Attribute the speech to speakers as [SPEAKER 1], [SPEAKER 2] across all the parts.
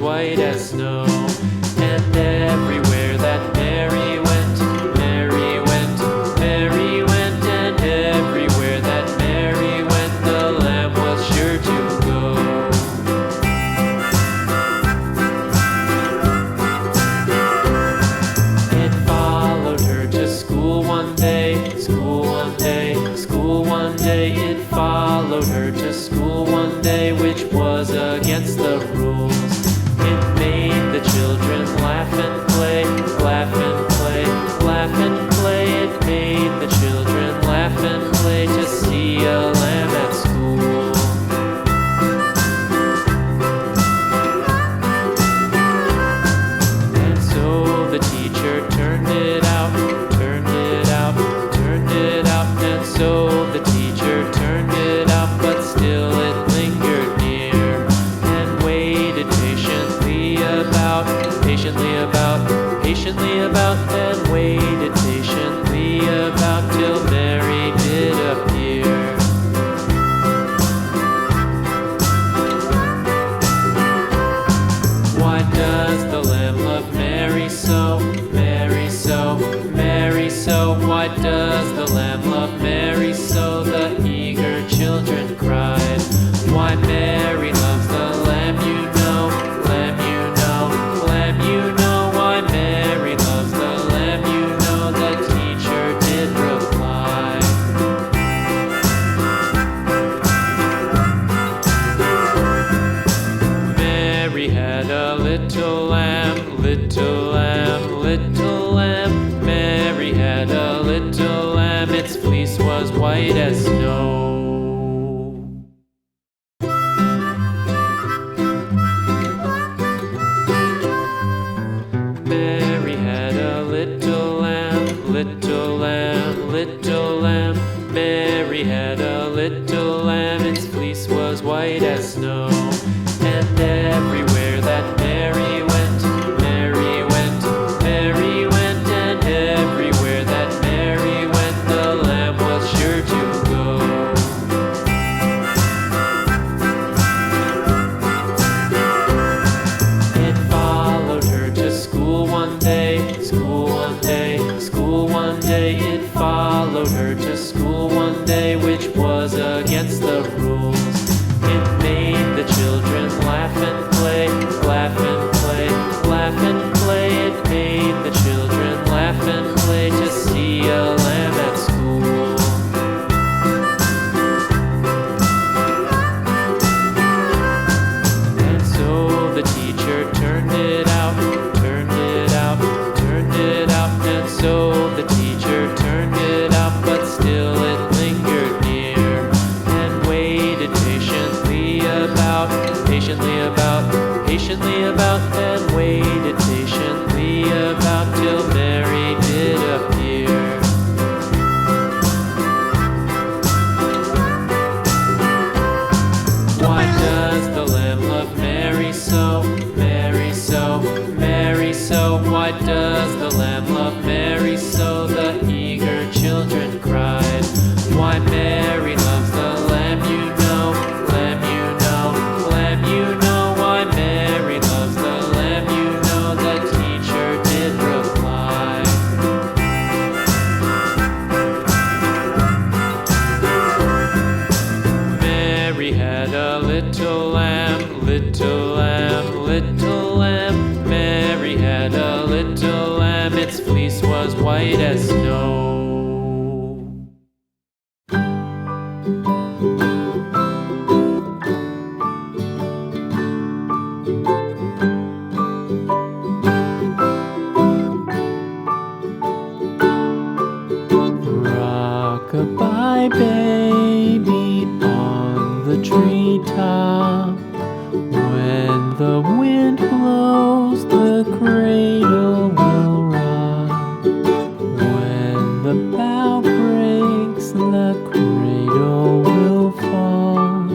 [SPEAKER 1] white as snow. And everywhere that Mary went, Mary went, Mary went, and everywhere that Mary went, the lamb was sure to go. It followed her to school one day, school one day, school one day. It followed her to school one day, which was against the rules. It made the children laugh and play, laugh and play, laugh and play. It made the children laugh and play to see a lamb at school. And so the teacher turned it out, turned it out, turned it out. And so the teacher turned it out, but still it lingered near and waited patiently about, patiently about, and waited patiently about till Mary did appear. Why does the lamb love Mary so, Mary so, Mary so? Why does the lamb love Mary so? The eager children cried. Why Mary loves the lamb, you know, lamb, you know, lamb, you know. Why Mary loves the lamb, you know, the teacher did reply. Mary had a little lamb, little lamb, little lamb. Mary had a little lamb, its fleece was white as snow. Mary had a little lamb, little lamb, little lamb. Mary had a little lamb, its fleece was white as snow. And everywhere that Mary went, Mary went, Mary went, and everywhere that Mary went, the lamb was sure to go. It followed her to school one day, school one day, school one day. It followed her to school one day, which was against the rules. It made the children laugh and play, laugh and play, laugh and play. It made the children laugh and play to see a lamb at school. And so the teacher turned it out, turned it out, turned it out. And so the teacher turned it out, but still it lingered near and waited patiently about, patiently about, and waited patiently about till Mary did appear. Why does the lamb love Mary so, Mary so, Mary so? Why does the lamb love Mary so? The eager children cried. Why Mary loves the lamb, you know, lamb, you know, lamb, you know. Why Mary loves the lamb, you know, the teacher did reply. Mary had a little lamb, little lamb, little lamb. Mary had a little lamb, its fleece was white as snow. Rock-a-bye baby on the treetop. When the wind blows, the cradle will rock. When the bough breaks, the cradle will fall.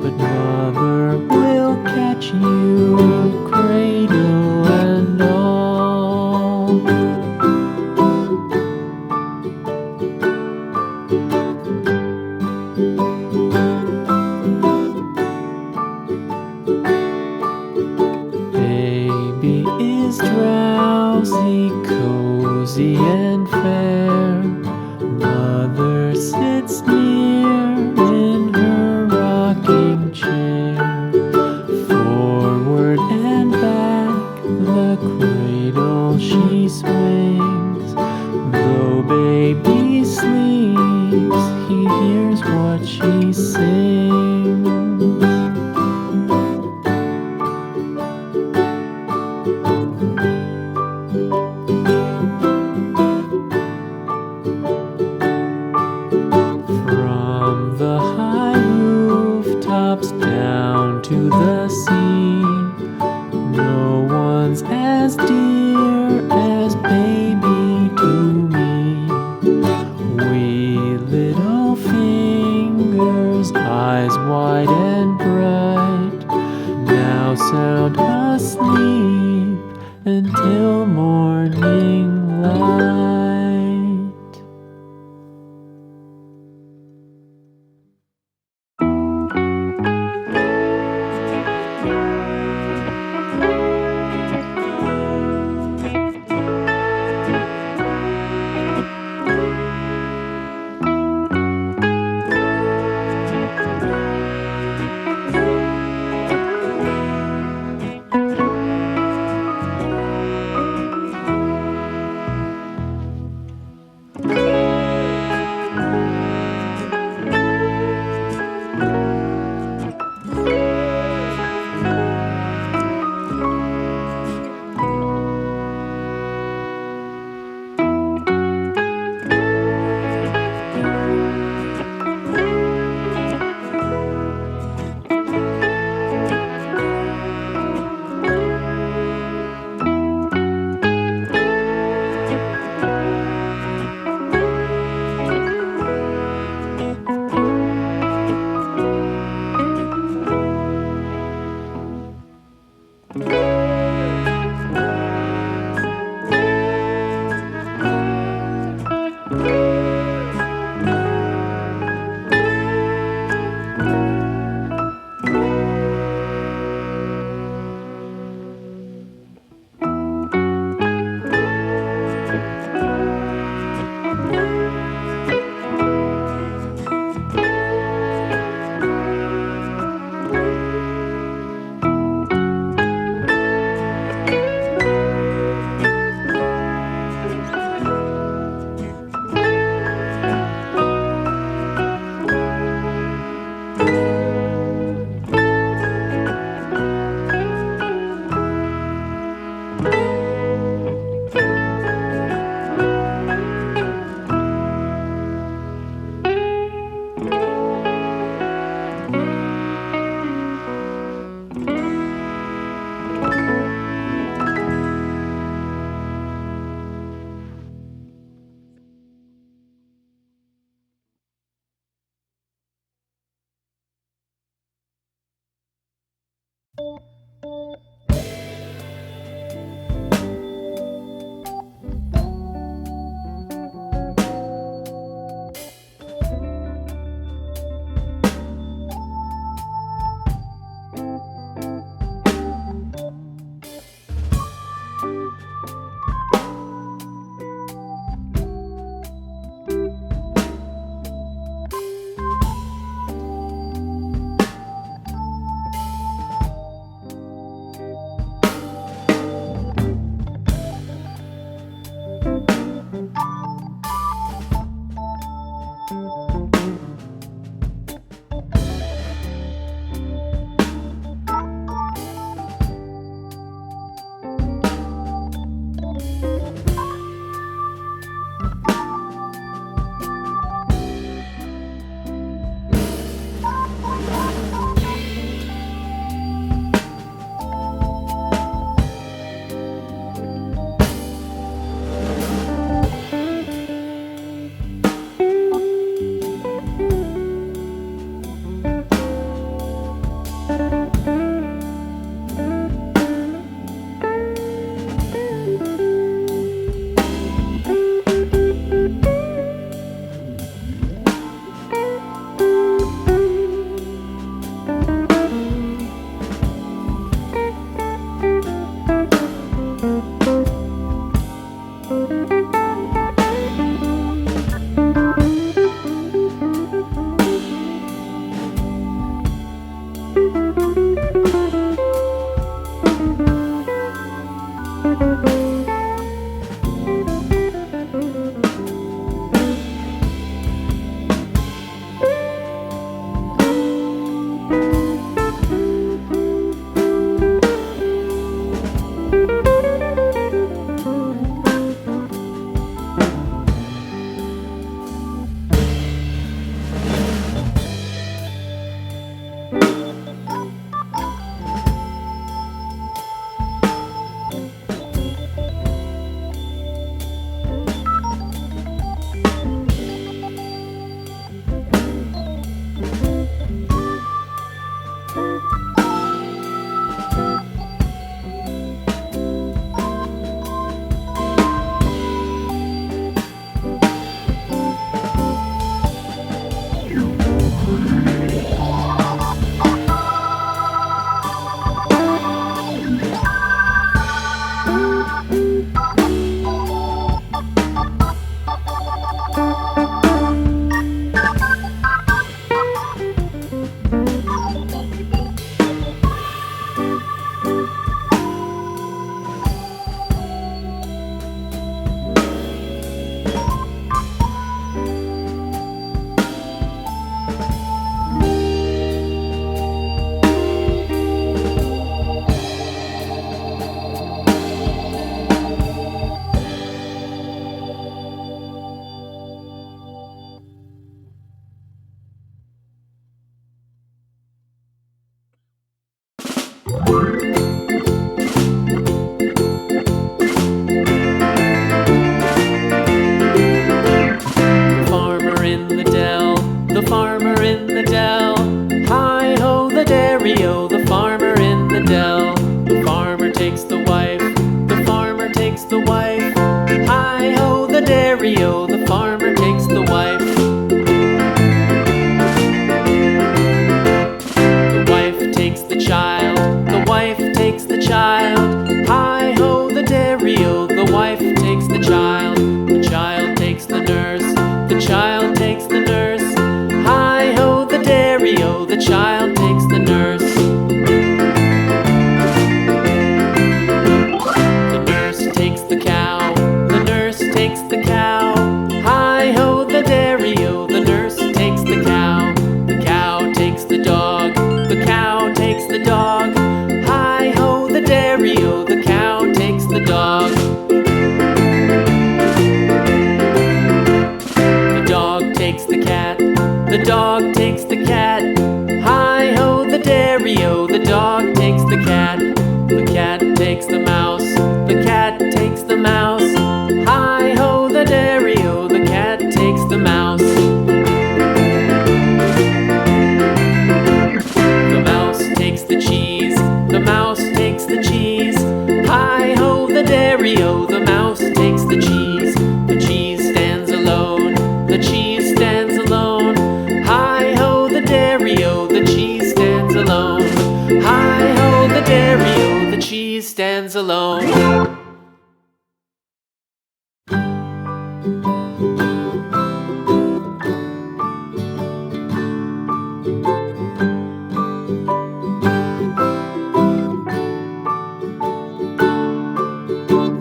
[SPEAKER 1] But mother will catch you, cradle and all. drowsy, cozy and fair. Mother sits near in her rocking chair. Forward and back the cradle she swings. Though baby sleeps, he hears what she sings. From the high rooftops down to the sea, no one's as dear as baby to me. Wee little fingers, eyes wide and bright, now sound asleep until morning light.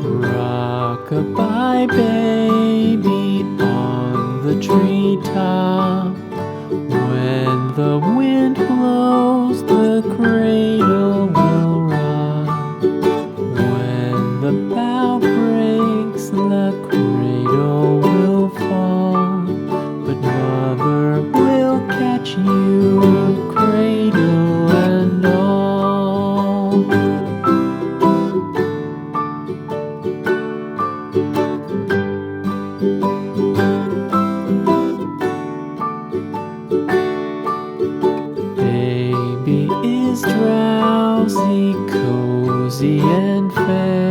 [SPEAKER 1] Rock-a-bye baby on the treetop. When the wind blows, the cradle will rock. When the bough breaks, the cradle will fall. But mother will catch you, cradle and all. Baby is drowsy, cozy and fair.